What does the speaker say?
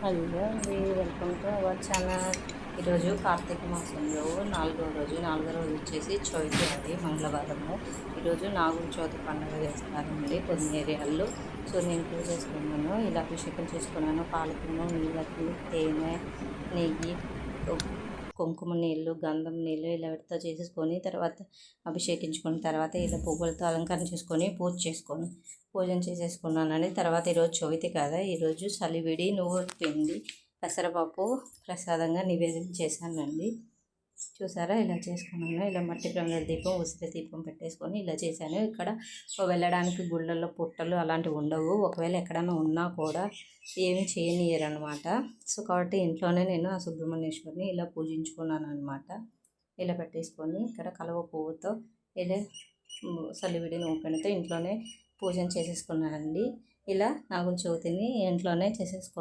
Hello అండి, welcome to our channel. ఈరోజు కార్తీక మాసంలో నాలుగో రోజు వచ్చేసి చవితి, అది మంగళవారము. ఈరోజు నాగుల చవితి పండుగ చేస్తారండి కొన్ని ఏరియాల్లో. సో నేను కూడా చేసుకున్నాను, ఇలా అభిషేకం చేసుకున్నాను. పాలకును, నీళ్ళకి, తేనె, నెయ్యి, కుంకుమ నీళ్ళు, గంధం నీళ్ళు ఇలా వీటితో చేసేసుకొని తర్వాత అభిషేకించుకున్న తర్వాత ఇలా పువ్వులతో అలంకరణ చేసుకొని పూజన చేసేసుకున్నానండి. తర్వాత ఈరోజు చవితి కదా, ఈరోజు సలివిడి, నువ్వుల పిండి, పెసరపప్పు ప్రసాదంగా నివేదన చేశానండి. చూసారా ఇలా చేసుకున్నాను. ఇలా మట్టి ప్రమిద దీపం, ఉసిరి దీపం పెట్టేసుకొని ఇలా చేశాను. ఇక్కడ వెళ్ళడానికి గుళ్ళల్లో పుట్టలు అలాంటివి ఉండవు. ఒకవేళ ఎక్కడైనా ఉన్నా కూడా ఏమి చేయనియరు అనమాట. సో కాబట్టి ఇంట్లోనే నేను ఆ సుబ్రహ్మణ్యేశ్వరిని ఇలా పూజించుకున్నాను అనమాట. ఇలా పెట్టేసుకొని ఇక్కడ కలువ పువ్వుతో ఇలా సలివిడి నూపెనతో ఇంట్లోనే పూజన చేసేసుకున్నానండి. ఇలా నాగుల చవితిని ఇంట్లోనే చేసేసుకున్నాను.